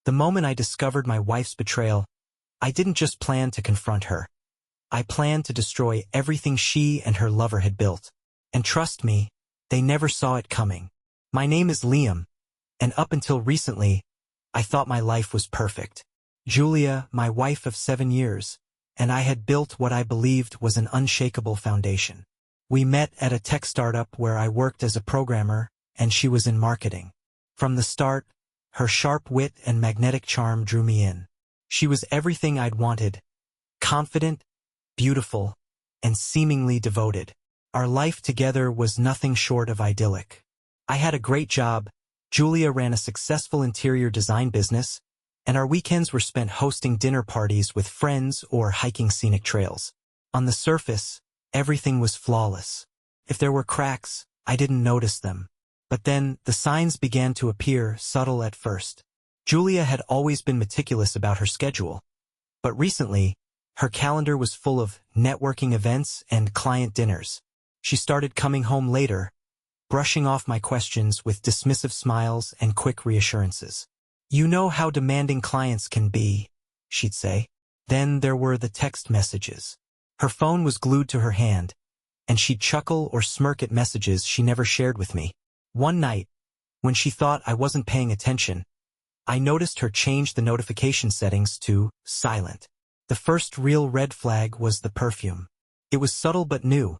The moment I discovered my wife's betrayal, I didn't just plan to confront her. I planned to destroy everything she and her lover had built. And trust me, they never saw it coming. My name is Liam, and up until recently, I thought my life was perfect. Julia, my wife of 7 years, and I had built what I believed was an unshakable foundation. We met at a tech startup where I worked as a programmer, and she was in marketing. From the start, her sharp wit and magnetic charm drew me in. She was everything I'd wanted: confident, beautiful, and seemingly devoted. Our life together was nothing short of idyllic. I had a great job, Julia ran a successful interior design business, and our weekends were spent hosting dinner parties with friends or hiking scenic trails. On the surface, everything was flawless. If there were cracks, I didn't notice them. But then, the signs began to appear, subtle at first. Julia had always been meticulous about her schedule. But recently, her calendar was full of networking events and client dinners. She started coming home later, brushing off my questions with dismissive smiles and quick reassurances. "You know how demanding clients can be," she'd say. Then there were the text messages. Her phone was glued to her hand, and she'd chuckle or smirk at messages she never shared with me. One night, when she thought I wasn't paying attention, I noticed her change the notification settings to silent. The first real red flag was the perfume. It was subtle but new,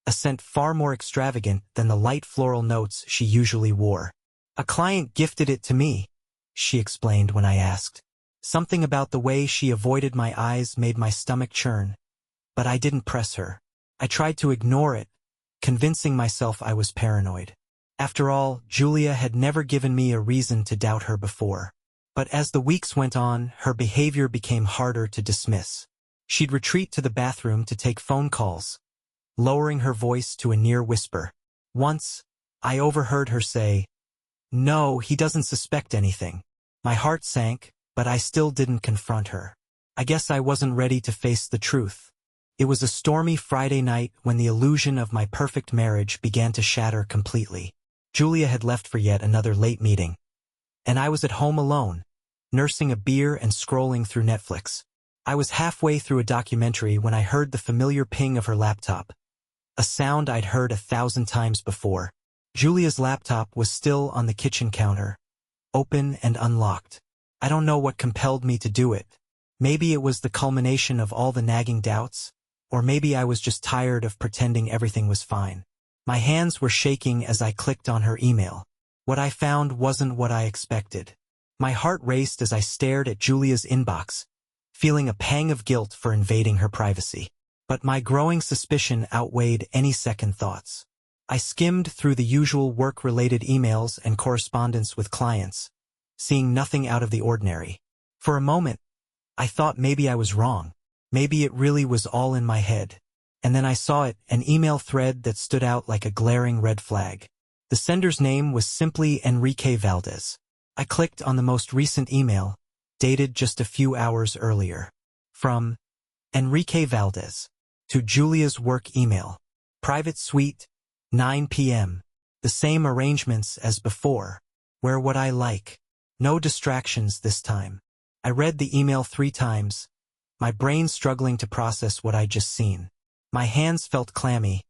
a scent far more extravagant than the light floral notes she usually wore. "A client gifted it to me," she explained when I asked. Something about the way she avoided my eyes made my stomach churn, but I didn't press her. I tried to ignore it, convincing myself I was paranoid. After all, Julia had never given me a reason to doubt her before. But as the weeks went on, her behavior became harder to dismiss. She'd retreat to the bathroom to take phone calls, lowering her voice to a near whisper. Once, I overheard her say, "No, he doesn't suspect anything." My heart sank, but I still didn't confront her. I guess I wasn't ready to face the truth. It was a stormy Friday night when the illusion of my perfect marriage began to shatter completely. Julia had left for yet another late meeting, and I was at home alone, nursing a beer and scrolling through Netflix. I was halfway through a documentary when I heard the familiar ping of her laptop, a sound I'd heard 1,000 times before. Julia's laptop was still on the kitchen counter, open and unlocked. I don't know what compelled me to do it. Maybe it was the culmination of all the nagging doubts, or maybe I was just tired of pretending everything was fine. My hands were shaking as I clicked on her email. What I found wasn't what I expected. My heart raced as I stared at Julia's inbox, feeling a pang of guilt for invading her privacy. But my growing suspicion outweighed any second thoughts. I skimmed through the usual work-related emails and correspondence with clients, seeing nothing out of the ordinary. For a moment, I thought maybe I was wrong. Maybe it really was all in my head. And then I saw it, an email thread that stood out like a glaring red flag. The sender's name was simply Enrique Valdez. I clicked on the most recent email, dated just a few hours earlier. From Enrique Valdez to Julia's work email. Private suite, 9 p.m. The same arrangements as before. Wear what I like. No distractions this time. I read the email 3 times, my brain struggling to process what I'd just seen. My hands felt clammy,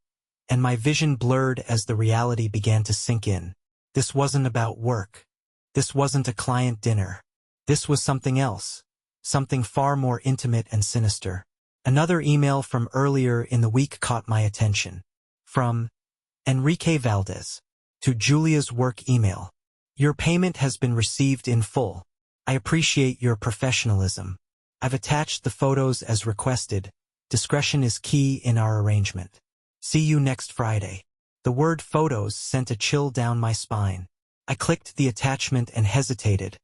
and my vision blurred as the reality began to sink in. This wasn't about work. This wasn't a client dinner. This was something else, something far more intimate and sinister. Another email from earlier in the week caught my attention. From Enrique Valdez to Julia's work email. Your payment has been received in full. I appreciate your professionalism. I've attached the photos as requested. Discretion is key in our arrangement. See you next Friday. The word photos sent a chill down my spine. I clicked the attachment and hesitated,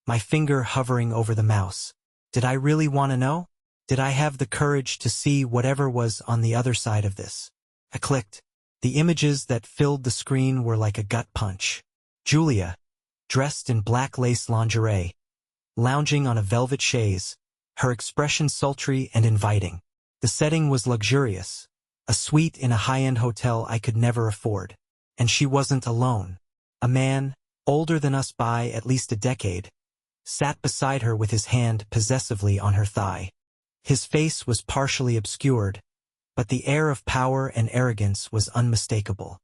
my finger hovering over the mouse. Did I really want to know? Did I have the courage to see whatever was on the other side of this? I clicked. The images that filled the screen were like a gut punch. Julia, dressed in black lace lingerie, lounging on a velvet chaise, her expression sultry and inviting. The setting was luxurious, a suite in a high-end hotel I could never afford. And she wasn't alone. A man, older than us by at least a decade, sat beside her with his hand possessively on her thigh. His face was partially obscured, but the air of power and arrogance was unmistakable.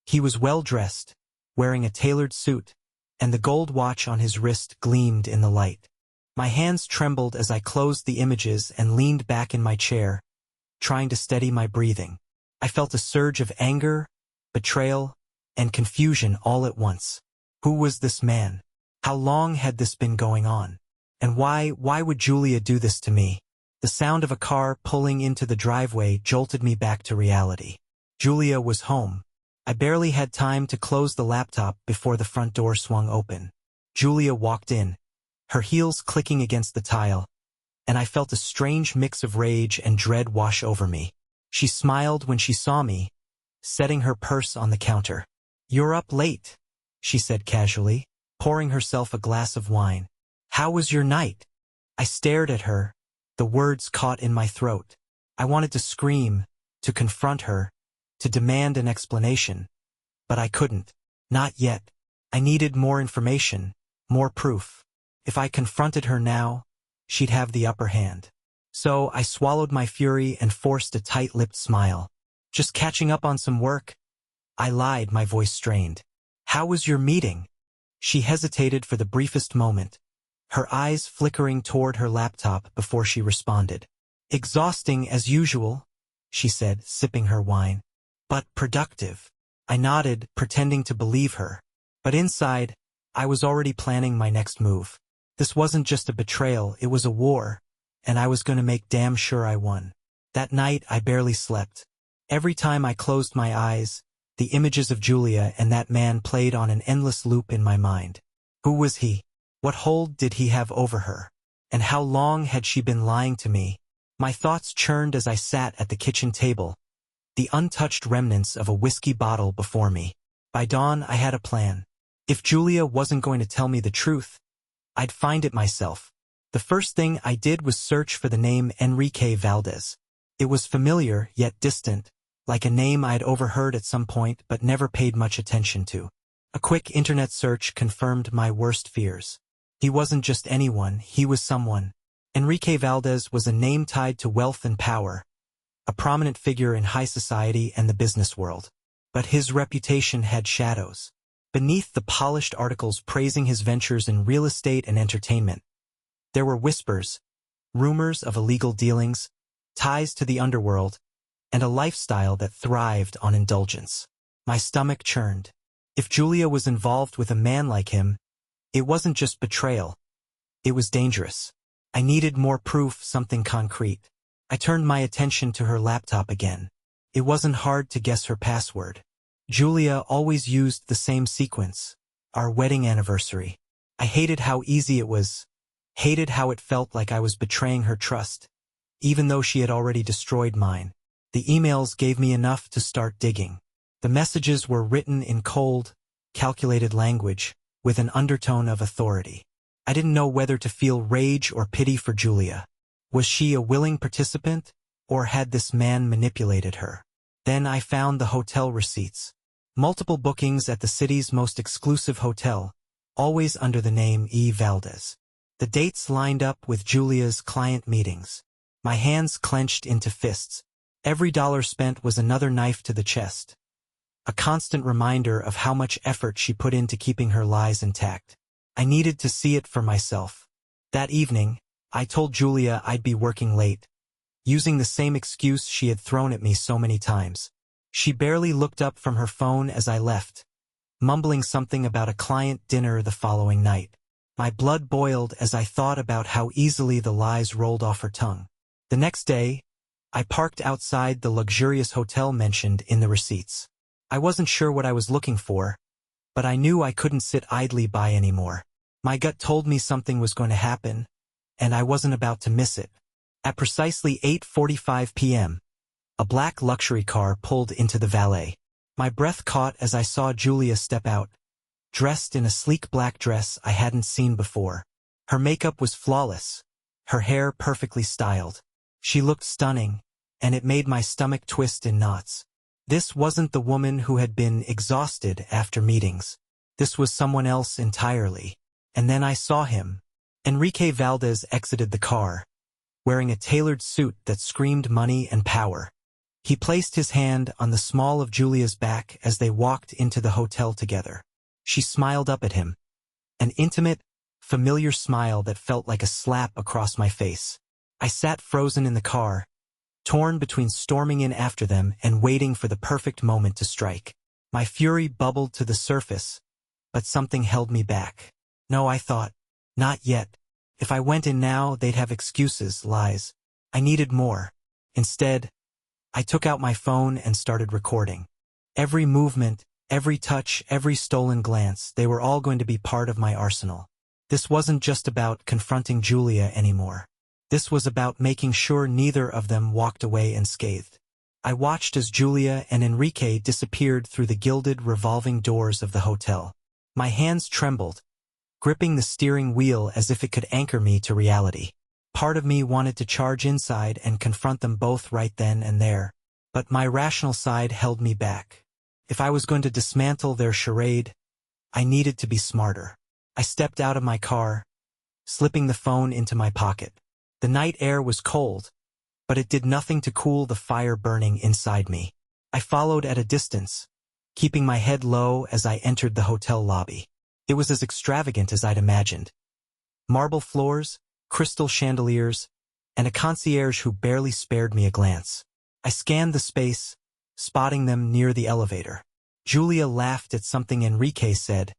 He was well-dressed, wearing a tailored suit, and the gold watch on his wrist gleamed in the light. My hands trembled as I closed the images and leaned back in my chair, trying to steady my breathing. I felt a surge of anger, betrayal, and confusion all at once. Who was this man? How long had this been going on? And why would Julia do this to me? The sound of a car pulling into the driveway jolted me back to reality. Julia was home. I barely had time to close the laptop before the front door swung open. Julia walked in, her heels clicking against the tile, and I felt a strange mix of rage and dread wash over me. She smiled when she saw me, setting her purse on the counter. "You're up late," she said casually, pouring herself a glass of wine. "How was your night?" I stared at her, the words caught in my throat. I wanted to scream, to confront her, to demand an explanation, but I couldn't. Not yet. I needed more information, more proof. If I confronted her now, she'd have the upper hand. So I swallowed my fury and forced a tight-lipped smile. "Just catching up on some work?" I lied, my voice strained. "How was your meeting?" She hesitated for the briefest moment, her eyes flickering toward her laptop before she responded. "Exhausting as usual," she said, sipping her wine. "But productive." I nodded, pretending to believe her. But inside, I was already planning my next move. This wasn't just a betrayal, it was a war, and I was going to make damn sure I won. That night, I barely slept. Every time I closed my eyes, the images of Julia and that man played on an endless loop in my mind. Who was he? What hold did he have over her? And how long had she been lying to me? My thoughts churned as I sat at the kitchen table, the untouched remnants of a whiskey bottle before me. By dawn, I had a plan. If Julia wasn't going to tell me the truth, I'd find it myself. The first thing I did was search for the name Enrique Valdez. It was familiar, yet distant, like a name I'd overheard at some point but never paid much attention to. A quick internet search confirmed my worst fears. He wasn't just anyone, he was someone. Enrique Valdez was a name tied to wealth and power, a prominent figure in high society and the business world. But his reputation had shadows. Beneath the polished articles praising his ventures in real estate and entertainment, there were whispers, rumors of illegal dealings, ties to the underworld, and a lifestyle that thrived on indulgence. My stomach churned. If Julia was involved with a man like him, it wasn't just betrayal. It was dangerous. I needed more proof, something concrete. I turned my attention to her laptop again. It wasn't hard to guess her password. Julia always used the same sequence, our wedding anniversary. I hated how easy it was, hated how it felt like I was betraying her trust, even though she had already destroyed mine. The emails gave me enough to start digging. The messages were written in cold, calculated language, with an undertone of authority. I didn't know whether to feel rage or pity for Julia. Was she a willing participant, or had this man manipulated her? Then I found the hotel receipts. Multiple bookings at the city's most exclusive hotel, always under the name E. Valdez. The dates lined up with Julia's client meetings. My hands clenched into fists. Every dollar spent was another knife to the chest. A constant reminder of how much effort she put into keeping her lies intact. I needed to see it for myself. That evening, I told Julia I'd be working late, using the same excuse she had thrown at me so many times. She barely looked up from her phone as I left, mumbling something about a client dinner the following night. My blood boiled as I thought about how easily the lies rolled off her tongue. The next day, I parked outside the luxurious hotel mentioned in the receipts. I wasn't sure what I was looking for, but I knew I couldn't sit idly by anymore. My gut told me something was going to happen, and I wasn't about to miss it. At precisely 8:45 p.m., a black luxury car pulled into the valet. My breath caught as I saw Julia step out, dressed in a sleek black dress I hadn't seen before. Her makeup was flawless, her hair perfectly styled. She looked stunning, and it made my stomach twist in knots. This wasn't the woman who had been exhausted after meetings. This was someone else entirely. And then I saw him, Enrique Valdez exited the car, wearing a tailored suit that screamed money and power. He placed his hand on the small of Julia's back as they walked into the hotel together. She smiled up at him, an intimate, familiar smile that felt like a slap across my face. I sat frozen in the car, torn between storming in after them and waiting for the perfect moment to strike. My fury bubbled to the surface, but something held me back. No, I thought, not yet. If I went in now, they'd have excuses, lies. I needed more. Instead, I took out my phone and started recording. Every movement, every touch, every stolen glance, they were all going to be part of my arsenal. This wasn't just about confronting Julia anymore. This was about making sure neither of them walked away unscathed. I watched as Julia and Enrique disappeared through the gilded, revolving doors of the hotel. My hands trembled, gripping the steering wheel as if it could anchor me to reality. Part of me wanted to charge inside and confront them both right then and there, but my rational side held me back. If I was going to dismantle their charade, I needed to be smarter. I stepped out of my car, slipping the phone into my pocket. The night air was cold, but it did nothing to cool the fire burning inside me. I followed at a distance, keeping my head low as I entered the hotel lobby. It was as extravagant as I'd imagined. Marble floors, crystal chandeliers, and a concierge who barely spared me a glance. I scanned the space, spotting them near the elevator. Julia laughed at something Enrique said,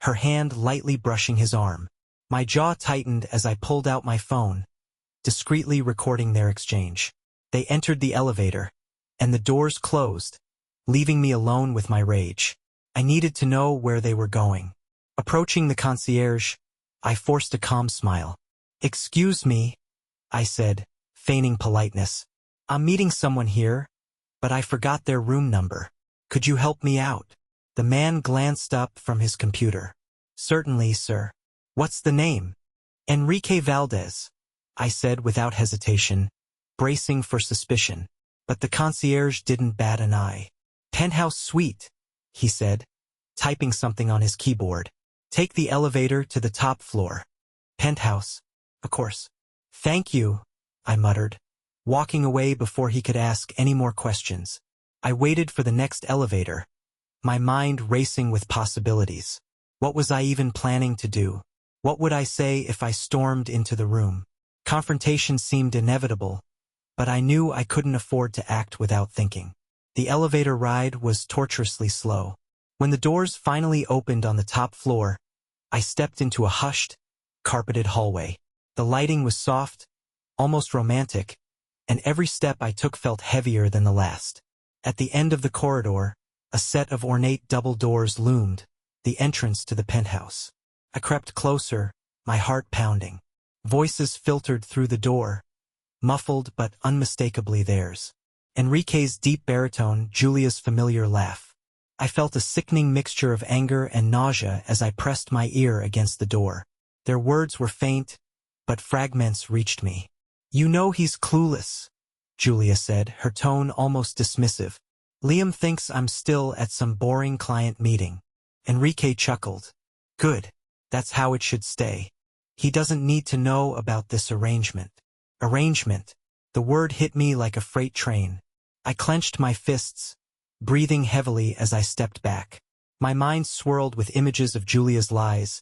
her hand lightly brushing his arm. My jaw tightened as I pulled out my phone, discreetly recording their exchange. They entered the elevator, and the doors closed, leaving me alone with my rage. I needed to know where they were going. Approaching the concierge, I forced a calm smile. "Excuse me," I said, feigning politeness. "I'm meeting someone here, but I forgot their room number. Could you help me out?" The man glanced up from his computer. "Certainly, sir. What's the name?" "Enrique Valdez," I said without hesitation, bracing for suspicion. But the concierge didn't bat an eye. "Penthouse suite," he said, typing something on his keyboard. "Take the elevator to the top floor. Penthouse, of course." "Thank you," I muttered, walking away before he could ask any more questions. I waited for the next elevator, my mind racing with possibilities. What was I even planning to do? What would I say if I stormed into the room? Confrontation seemed inevitable, but I knew I couldn't afford to act without thinking. The elevator ride was torturously slow. When the doors finally opened on the top floor, I stepped into a hushed, carpeted hallway. The lighting was soft, almost romantic, and every step I took felt heavier than the last. At the end of the corridor, a set of ornate double doors loomed, the entrance to the penthouse. I crept closer, my heart pounding. Voices filtered through the door, muffled but unmistakably theirs. Enrique's deep baritone, Julia's familiar laugh. I felt a sickening mixture of anger and nausea as I pressed my ear against the door. Their words were faint, but fragments reached me. "You know he's clueless," Julia said, her tone almost dismissive. "Liam thinks I'm still at some boring client meeting." Enrique chuckled. "Good. That's how it should stay. He doesn't need to know about this arrangement." Arrangement. The word hit me like a freight train. I clenched my fists, breathing heavily as I stepped back. My mind swirled with images of Julia's lies,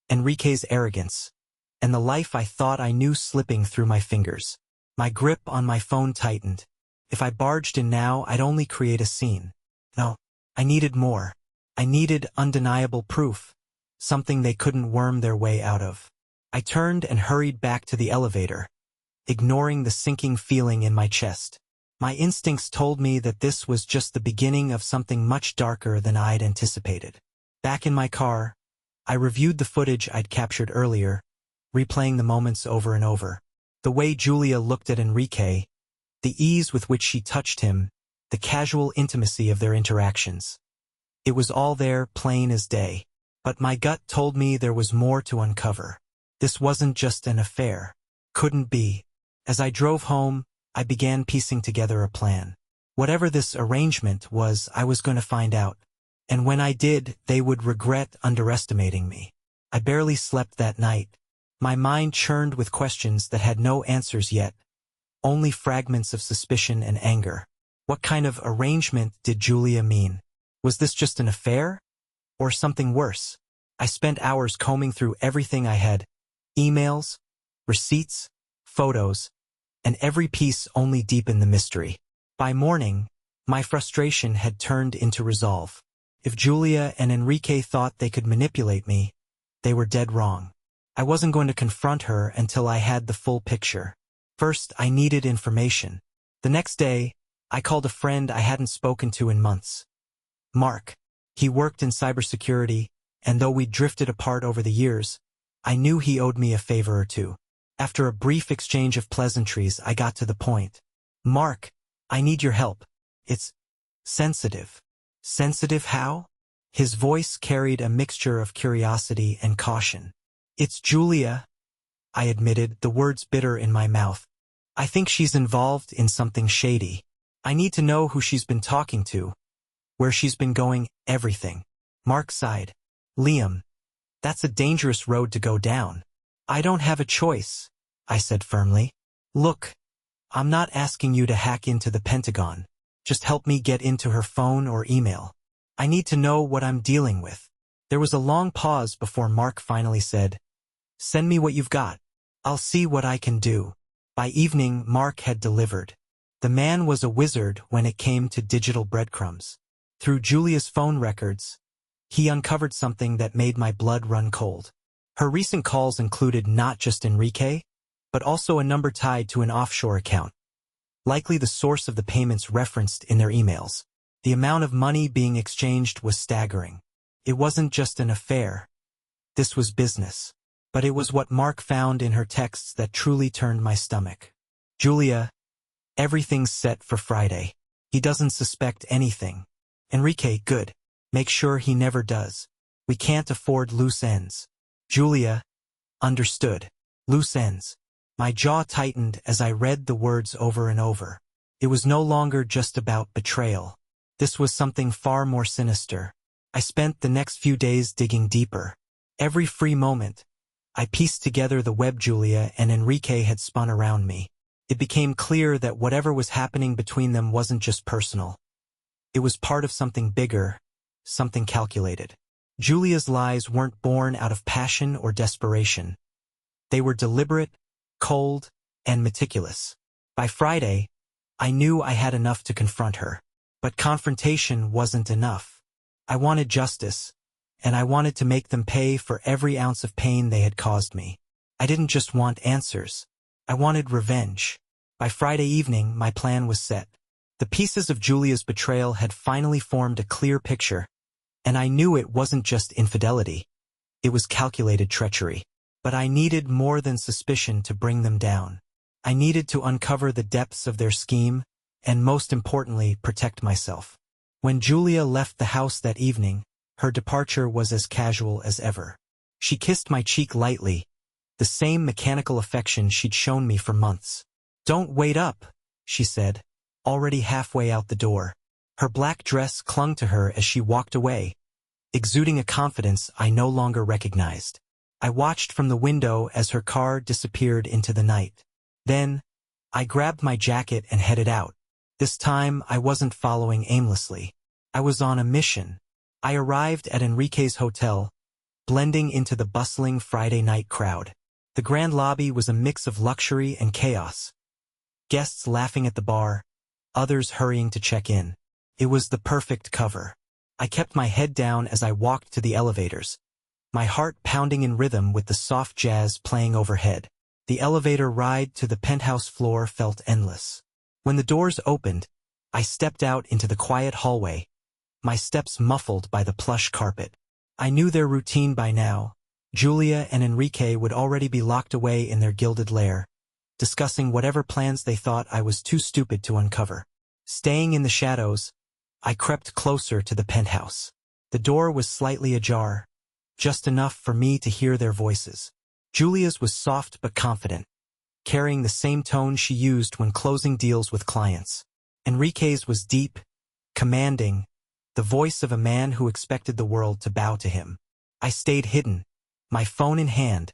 Enrique's arrogance, and the life I thought I knew slipping through my fingers. My grip on my phone tightened. If I barged in now, I'd only create a scene. No, I needed more. I needed undeniable proof, something they couldn't worm their way out of. I turned and hurried back to the elevator, ignoring the sinking feeling in my chest. My instincts told me that this was just the beginning of something much darker than I'd anticipated. Back in my car, I reviewed the footage I'd captured earlier, replaying the moments over and over. The way Julia looked at Enrique, the ease with which she touched him, the casual intimacy of their interactions. It was all there, plain as day. But my gut told me there was more to uncover. This wasn't just an affair. Couldn't be. As I drove home, I began piecing together a plan. Whatever this arrangement was, I was going to find out. And when I did, they would regret underestimating me. I barely slept that night, My mind churned with questions that had no answers yet, only fragments of suspicion and anger. What kind of arrangement did Julia mean? Was this just an affair? Or something worse? I spent hours combing through everything I had, emails, receipts, photos, and every piece only deepened the mystery. By morning, my frustration had turned into resolve. If Julia and Enrique thought they could manipulate me, they were dead wrong. I wasn't going to confront her until I had the full picture. First, I needed information. The next day, I called a friend I hadn't spoken to in months. Mark. He worked in cybersecurity, and though we'd drifted apart over the years, I knew he owed me a favor or two. After a brief exchange of pleasantries, I got to the point. Mark, I need your help. It's sensitive. Sensitive how? His voice carried a mixture of curiosity and caution. It's Julia, I admitted, the words bitter in my mouth. I think she's involved in something shady. I need to know who she's been talking to, where she's been going, everything. Mark sighed. Liam, that's a dangerous road to go down. I don't have a choice, I said firmly. Look, I'm not asking you to hack into the Pentagon. Just help me get into her phone or email. I need to know what I'm dealing with. There was a long pause before Mark finally said, Send me what you've got. I'll see what I can do. By evening, Mark had delivered. The man was a wizard when it came to digital breadcrumbs. Through Julia's phone records, he uncovered something that made my blood run cold. Her recent calls included not just Enrique, but also a number tied to an offshore account, likely the source of the payments referenced in their emails. The amount of money being exchanged was staggering. It wasn't just an affair. This was business. But it was what Mark found in her texts that truly turned my stomach. Julia, everything's set for Friday. He doesn't suspect anything. Enrique, good. Make sure he never does. We can't afford loose ends. Julia, understood. Loose ends. My jaw tightened as I read the words over and over. It was no longer just about betrayal. This was something far more sinister. I spent the next few days digging deeper. Every free moment, I pieced together the web Julia and Enrique had spun around me. It became clear that whatever was happening between them wasn't just personal. It was part of something bigger, something calculated. Julia's lies weren't born out of passion or desperation. They were deliberate, cold, and meticulous. By Friday, I knew I had enough to confront her. But confrontation wasn't enough. I wanted justice, and I wanted to make them pay for every ounce of pain they had caused me. I didn't just want answers. I wanted revenge. By Friday evening, my plan was set. The pieces of Julia's betrayal had finally formed a clear picture, and I knew it wasn't just infidelity. It was calculated treachery. But I needed more than suspicion to bring them down. I needed to uncover the depths of their scheme, and most importantly, protect myself. When Julia left the house that evening, her departure was as casual as ever. She kissed my cheek lightly, the same mechanical affection she'd shown me for months. Don't wait up, she said, already halfway out the door. Her black dress clung to her as she walked away, exuding a confidence I no longer recognized. I watched from the window as her car disappeared into the night. Then, I grabbed my jacket and headed out. This time, I wasn't following aimlessly. I was on a mission. I arrived at Enrique's hotel, blending into the bustling Friday night crowd. The grand lobby was a mix of luxury and chaos. Guests laughing at the bar, others hurrying to check in. It was the perfect cover. I kept my head down as I walked to the elevators, my heart pounding in rhythm with the soft jazz playing overhead. The elevator ride to the penthouse floor felt endless. When the doors opened, I stepped out into the quiet hallway, my steps muffled by the plush carpet. I knew their routine by now. Julia and Enrique would already be locked away in their gilded lair, discussing whatever plans they thought I was too stupid to uncover. Staying in the shadows, I crept closer to the penthouse. The door was slightly ajar, just enough for me to hear their voices. Julia's was soft but confident, carrying the same tone she used when closing deals with clients. Enrique's was deep, commanding, the voice of a man who expected the world to bow to him. I stayed hidden, my phone in hand,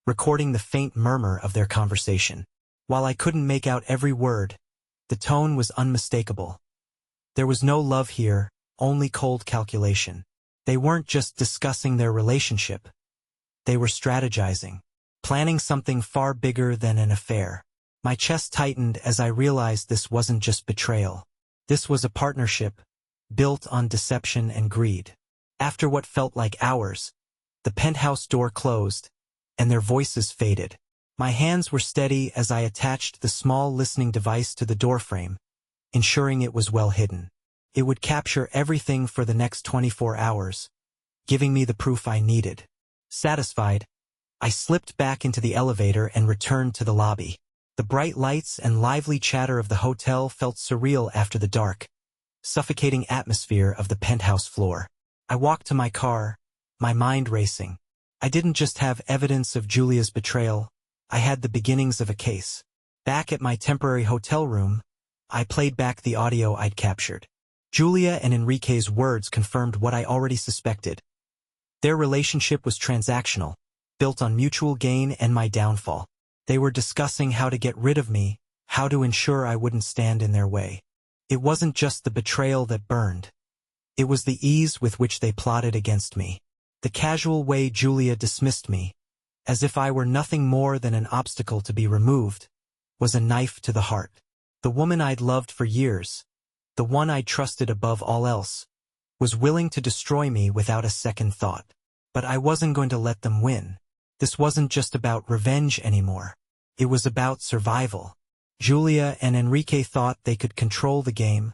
recording the faint murmur of their conversation. While I couldn't make out every word, the tone was unmistakable. There was no love here, only cold calculation. They weren't just discussing their relationship. They were strategizing, planning something far bigger than an affair. My chest tightened as I realized this wasn't just betrayal. This was a partnership, built on deception and greed. After what felt like hours, the penthouse door closed, and their voices faded. My hands were steady as I attached the small listening device to the doorframe, ensuring it was well hidden. It would capture everything for the next 24 hours, giving me the proof I needed. Satisfied, I slipped back into the elevator and returned to the lobby. The bright lights and lively chatter of the hotel felt surreal after the dark, suffocating atmosphere of the penthouse floor. I walked to my car, my mind racing. I didn't just have evidence of Julia's betrayal, I had the beginnings of a case. Back at my temporary hotel room, I played back the audio I'd captured. Julia and Enrique's words confirmed what I already suspected. Their relationship was transactional, built on mutual gain and my downfall. They were discussing how to get rid of me, how to ensure I wouldn't stand in their way. It wasn't just the betrayal that burned. It was the ease with which they plotted against me. The casual way Julia dismissed me, as if I were nothing more than an obstacle to be removed, was a knife to the heart. The woman I'd loved for years, the one I'd trusted above all else, was willing to destroy me without a second thought. But I wasn't going to let them win. This wasn't just about revenge anymore. It was about survival. Julia and Enrique thought they could control the game,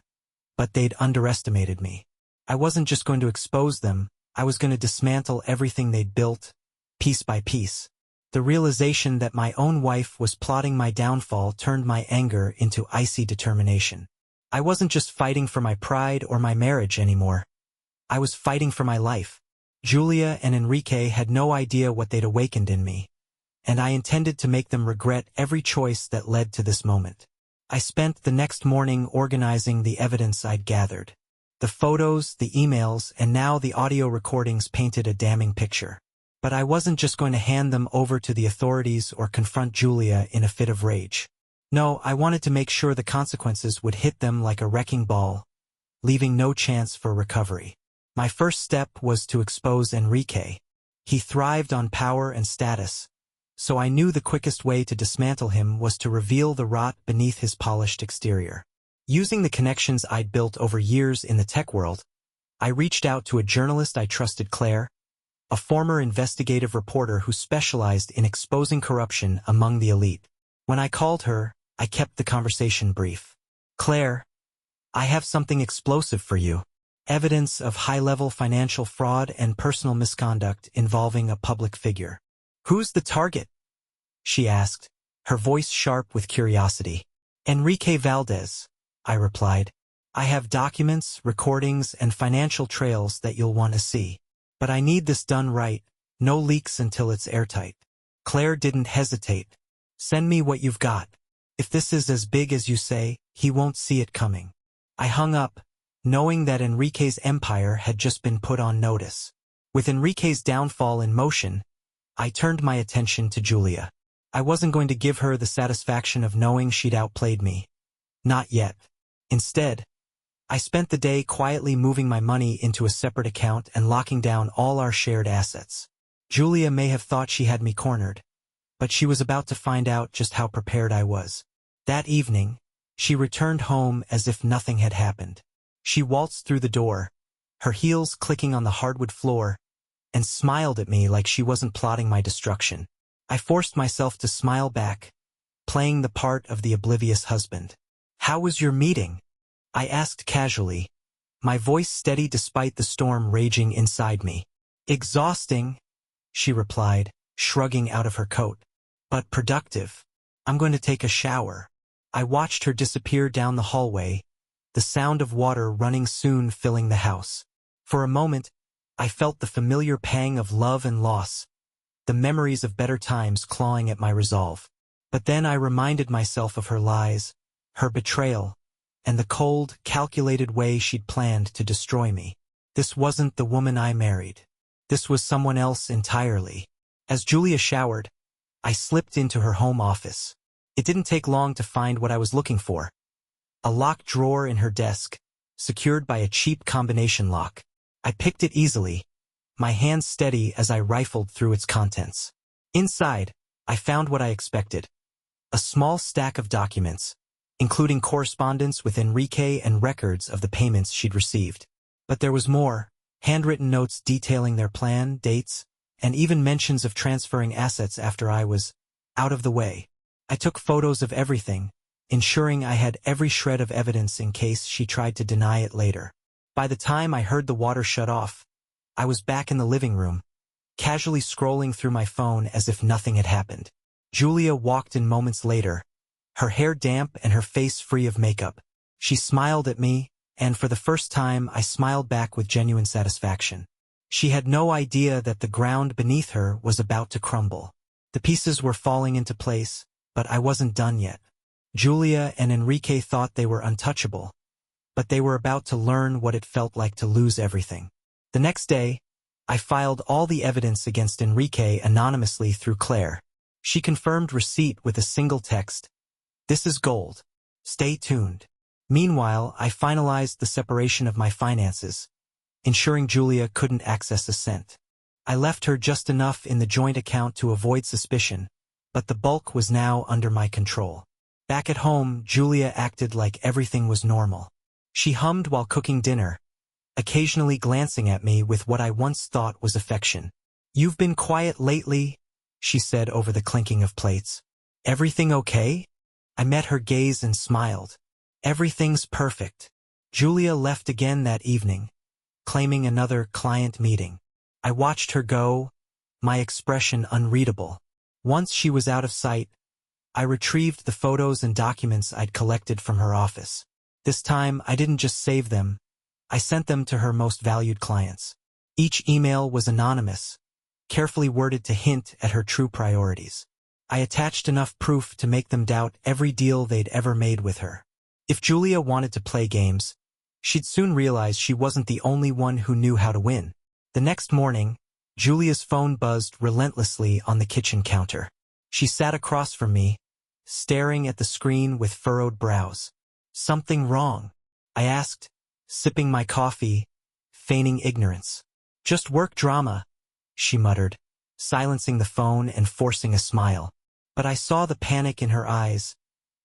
but they'd underestimated me. I wasn't just going to expose them, I was going to dismantle everything they'd built, piece by piece. The realization that my own wife was plotting my downfall turned my anger into icy determination. I wasn't just fighting for my pride or my marriage anymore. I was fighting for my life. Julia and Enrique had no idea what they'd awakened in me, and I intended to make them regret every choice that led to this moment. I spent the next morning organizing the evidence I'd gathered. The photos, the emails, and now the audio recordings painted a damning picture. But I wasn't just going to hand them over to the authorities or confront Julia in a fit of rage. No, I wanted to make sure the consequences would hit them like a wrecking ball, leaving no chance for recovery. My first step was to expose Enrique. He thrived on power and status, so I knew the quickest way to dismantle him was to reveal the rot beneath his polished exterior. Using the connections I'd built over years in the tech world, I reached out to a journalist I trusted, Claire, a former investigative reporter who specialized in exposing corruption among the elite. When I called her, I kept the conversation brief. Claire, I have something explosive for you. Evidence of high-level financial fraud and personal misconduct involving a public figure. Who's the target? She asked, her voice sharp with curiosity. Enrique Valdez, I replied. I have documents, recordings, and financial trails that you'll want to see. But I need this done right, no leaks until it's airtight. Claire didn't hesitate. Send me what you've got. If this is as big as you say, he won't see it coming. I hung up, knowing that Enrique's empire had just been put on notice. With Enrique's downfall in motion, I turned my attention to Julia. I wasn't going to give her the satisfaction of knowing she'd outplayed me. Not yet. Instead, I spent the day quietly moving my money into a separate account and locking down all our shared assets. Julia may have thought she had me cornered, but she was about to find out just how prepared I was. That evening, she returned home as if nothing had happened. She waltzed through the door, her heels clicking on the hardwood floor, and smiled at me like she wasn't plotting my destruction. I forced myself to smile back, playing the part of the oblivious husband. How was your meeting? I asked casually, my voice steady despite the storm raging inside me. Exhausting, she replied, shrugging out of her coat. But productive. I'm going to take a shower. I watched her disappear down the hallway, the sound of water running soon filling the house. For a moment, I felt the familiar pang of love and loss, the memories of better times clawing at my resolve. But then I reminded myself of her lies, her betrayal, and the cold, calculated way she'd planned to destroy me. This wasn't the woman I married. This was someone else entirely. As Julia showered, I slipped into her home office. It didn't take long to find what I was looking for. A locked drawer in her desk, secured by a cheap combination lock. I picked it easily, my hands steady as I rifled through its contents. Inside, I found what I expected. A small stack of documents, including correspondence with Enrique and records of the payments she'd received. But there was more, handwritten notes detailing their plan, dates, and even mentions of transferring assets after I was out of the way. I took photos of everything, ensuring I had every shred of evidence in case she tried to deny it later. By the time I heard the water shut off, I was back in the living room, casually scrolling through my phone as if nothing had happened. Julia walked in moments later, her hair damp and her face free of makeup. She smiled at me, and for the first time I smiled back with genuine satisfaction. She had no idea that the ground beneath her was about to crumble. The pieces were falling into place, but I wasn't done yet. Julia and Enrique thought they were untouchable, but they were about to learn what it felt like to lose everything. The next day, I filed all the evidence against Enrique anonymously through Claire. She confirmed receipt with a single text. "This is gold. Stay tuned." Meanwhile, I finalized the separation of my finances, ensuring Julia couldn't access a cent. I left her just enough in the joint account to avoid suspicion, but the bulk was now under my control. Back at home, Julia acted like everything was normal. She hummed while cooking dinner, occasionally glancing at me with what I once thought was affection. "You've been quiet lately," she said over the clinking of plates. "Everything okay?" I met her gaze and smiled. "Everything's perfect." Julia left again that evening, claiming another client meeting. I watched her go, my expression unreadable. Once she was out of sight, I retrieved the photos and documents I'd collected from her office. This time, I didn't just save them, I sent them to her most valued clients. Each email was anonymous, carefully worded to hint at her true priorities. I attached enough proof to make them doubt every deal they'd ever made with her. If Julia wanted to play games, she'd soon realize she wasn't the only one who knew how to win. The next morning, Julia's phone buzzed relentlessly on the kitchen counter. She sat across from me, staring at the screen with furrowed brows. "Something wrong?" I asked, sipping my coffee, feigning ignorance. "Just work drama," she muttered, silencing the phone and forcing a smile. But I saw the panic in her eyes,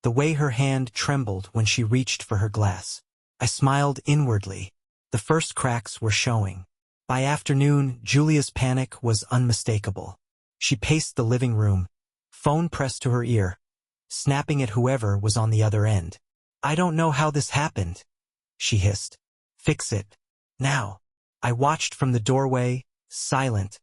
the way her hand trembled when she reached for her glass. I smiled inwardly. The first cracks were showing. By afternoon, Julia's panic was unmistakable. She paced the living room, phone pressed to her ear, snapping at whoever was on the other end. "I don't know how this happened," she hissed. "Fix it. Now." I watched from the doorway, silent,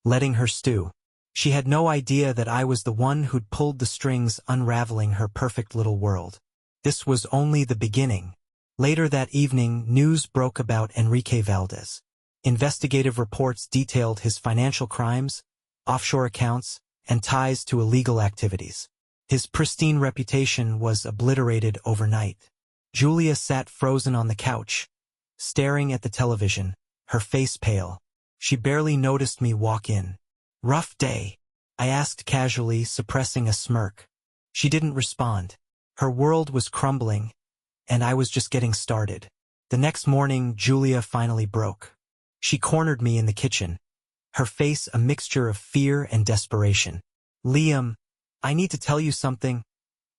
letting her stew. She had no idea that I was the one who'd pulled the strings unraveling her perfect little world. This was only the beginning. Later that evening, news broke about Enrique Valdez. Investigative reports detailed his financial crimes, offshore accounts, and ties to illegal activities. His pristine reputation was obliterated overnight. Julia sat frozen on the couch, staring at the television, her face pale. She barely noticed me walk in. "Rough day?" I asked casually, suppressing a smirk. She didn't respond. Her world was crumbling, and I was just getting started. The next morning, Julia finally broke. She cornered me in the kitchen, her face a mixture of fear and desperation. "Liam, I need to tell you something,"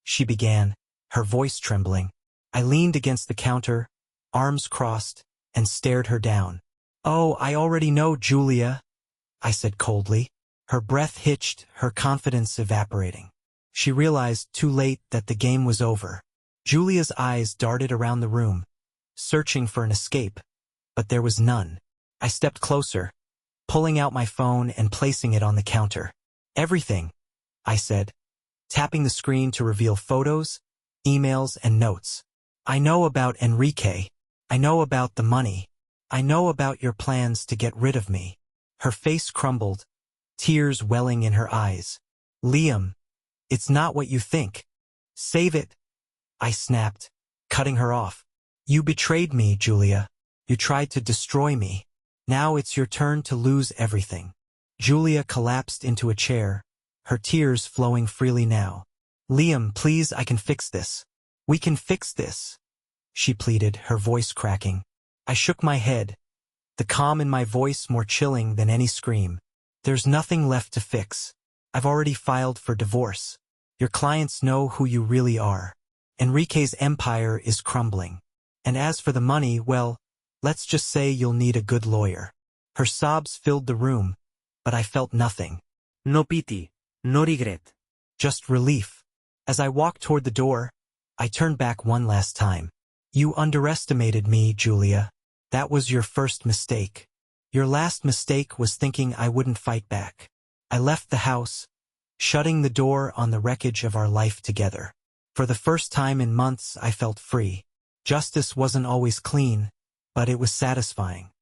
she began, her voice trembling. I leaned against the counter, arms crossed, and stared her down. "Oh, I already know, Julia," I said coldly. Her breath hitched, her confidence evaporating. She realized too late that the game was over. Julia's eyes darted around the room, searching for an escape, but there was none. I stepped closer, pulling out my phone and placing it on the counter. "Everything," I said, tapping the screen to reveal photos, emails, and notes. "I know about Enrique. I know about the money. I know about your plans to get rid of me." Her face crumbled, tears welling in her eyes. "Liam, it's not what you think. Save it," I snapped, cutting her off. "You betrayed me, Julia. You tried to destroy me. Now it's your turn to lose everything." Julia collapsed into a chair, her tears flowing freely now. "Liam, please, I can fix this. We can fix this," she pleaded, her voice cracking. I shook my head, the calm in my voice more chilling than any scream. "There's nothing left to fix. I've already filed for divorce. Your clients know who you really are. Enrique's empire is crumbling. And as for the money, well, let's just say you'll need a good lawyer." Her sobs filled the room, but I felt nothing. No pity, no regret. Just relief. As I walked toward the door, I turned back one last time. "You underestimated me, Julia. That was your first mistake. Your last mistake was thinking I wouldn't fight back." I left the house, shutting the door on the wreckage of our life together. For the first time in months, I felt free. Justice wasn't always clean, but it was satisfying.